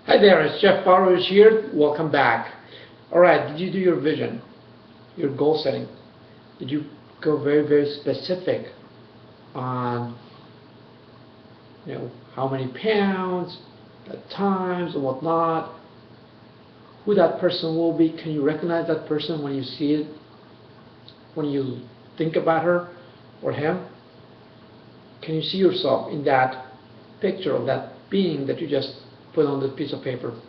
Hi there, it's Jeff Bowers here. Welcome back. Alright, did you do your vision, your goal setting? Did you go very, very specific on how many pounds, at times, and whatnot, who that person will be? Can you recognize that person when you see it, when you think about her or him? Can you see yourself in that picture of that being that you just put on the piece of paper?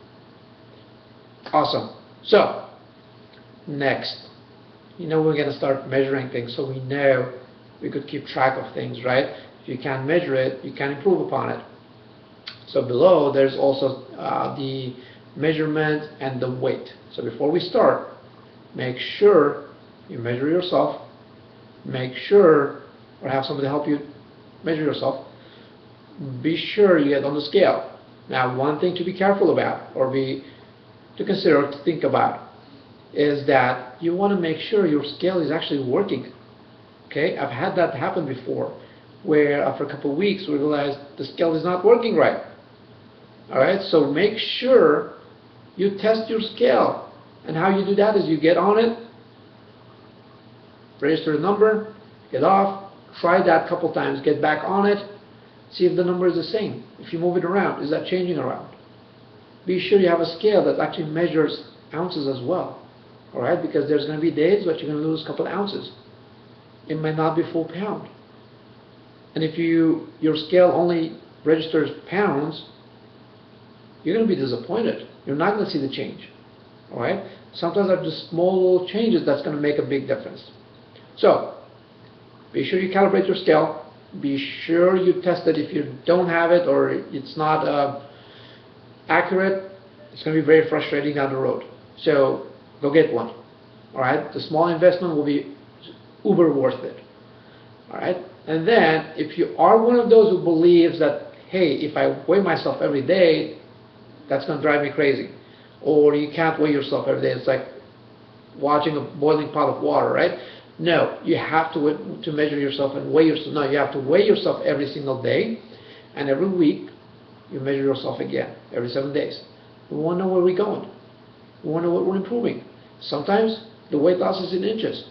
Awesome. So, next, we're going to start measuring things so we know we could keep track of things, right? If you can't measure it, you can improve upon it. So below, there's also the measurement and the weight. So before we start, make sure you measure yourself. Make sure, or have somebody help you measure yourself. Be sure you get on the scale. Now, one thing to be careful about, or to consider, to think about, is that you want to make sure your scale is actually working. Okay, I've had that happen before, where after a couple of weeks we realized the scale is not working right. All right, so make sure you test your scale, and how you do that is you get on it, register the number, get off, try that a couple times, get back on it, see if the number is the same. If you move it around, is that changing around? Be sure you have a scale that actually measures ounces as well. All right, because there's going to be days that you're going to lose a couple of ounces. It might not be full pound. And if your scale only registers pounds, you're going to be disappointed. You're not going to see the change. All right? Sometimes there are just small little changes that's going to make a big difference. So, be sure you calibrate your scale. Be sure you test it. If you don't have it or it's not accurate, it's going to be very frustrating down the road. So, go get one. All right? The small investment will be uber worth it. All right? And then, if you are one of those who believes that, hey, if I weigh myself every day, that's going to drive me crazy. Or you can't weigh yourself every day. It's like watching a boiling pot of water, right? No, you have to measure yourself and weigh yourself. No, you have to weigh yourself every single day, and every week you measure yourself again, every 7 days. We want to know where we're going. We want to know what we're improving. Sometimes the weight loss is in inches.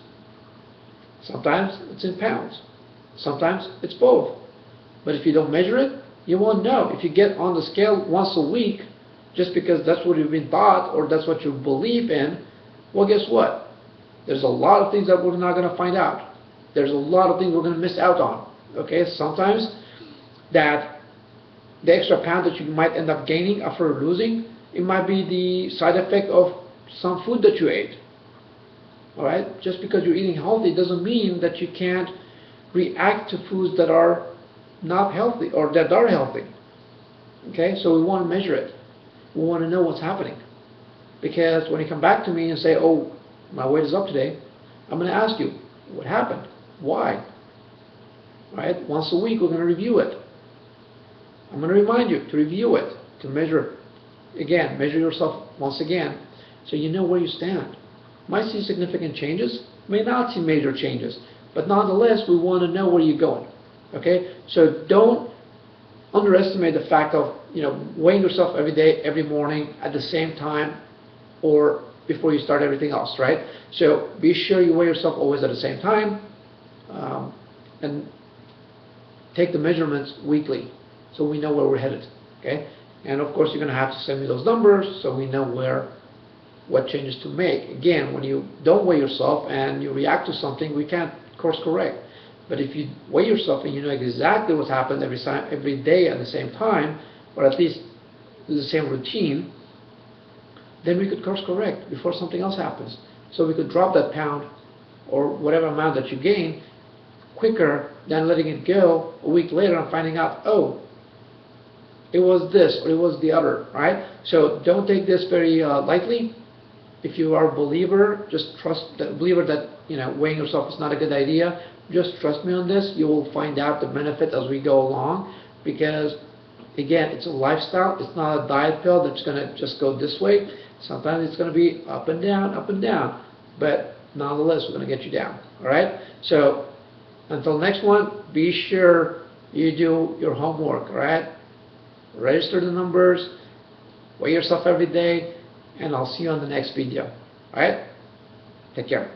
Sometimes it's in pounds. Sometimes it's both. But if you don't measure it, you won't know. If you get on the scale once a week, just because that's what you've been taught or that's what you believe in, well, guess what? There's a lot of things that we're not going to find out. There's a lot of things we're going to miss out on. Okay, sometimes that the extra pound that you might end up gaining after losing, it might be the side effect of some food that you ate. All right, just because you're eating healthy doesn't mean that you can't react to foods that are not healthy or that are healthy. Okay, so we want to measure it. We want to know what's happening. Because when you come back to me and say, oh, my weight is up today, I'm going to ask you, what happened? Why? Right? Once a week, we're going to review it. I'm going to remind you to review it, to measure it. Again, measure yourself once again so you know where you stand. Might see significant changes, may not see major changes, but nonetheless, we want to know where you're going. Okay? So don't underestimate the fact of weighing yourself every day, every morning, at the same time, or before you start everything else, right? So be sure you weigh yourself always at the same time, and take the measurements weekly so we know where we're headed. Okay? And of course, you're going to have to send me those numbers so we know what changes to make. Again, when you don't weigh yourself and you react to something, we can't course correct. But if you weigh yourself and you know exactly what's happened every day at the same time, or at least the same routine, then we could course correct before something else happens. So we could drop that pound or whatever amount that you gain quicker than letting it go a week later and finding out, oh, it was this or it was the other, right? So don't take this very lightly. If you are a believer, just trust the believer that weighing yourself is not a good idea. Just trust me on this. You will find out the benefit as we go along, because again, it's a lifestyle. It's not a diet pill that's going to just go this way. Sometimes it's going to be up and down, but nonetheless, we're going to get you down. All right. So Until next one, be sure you do your homework, right? Register the numbers, weigh yourself every day, and I'll see you on the next video. Alright? Take care.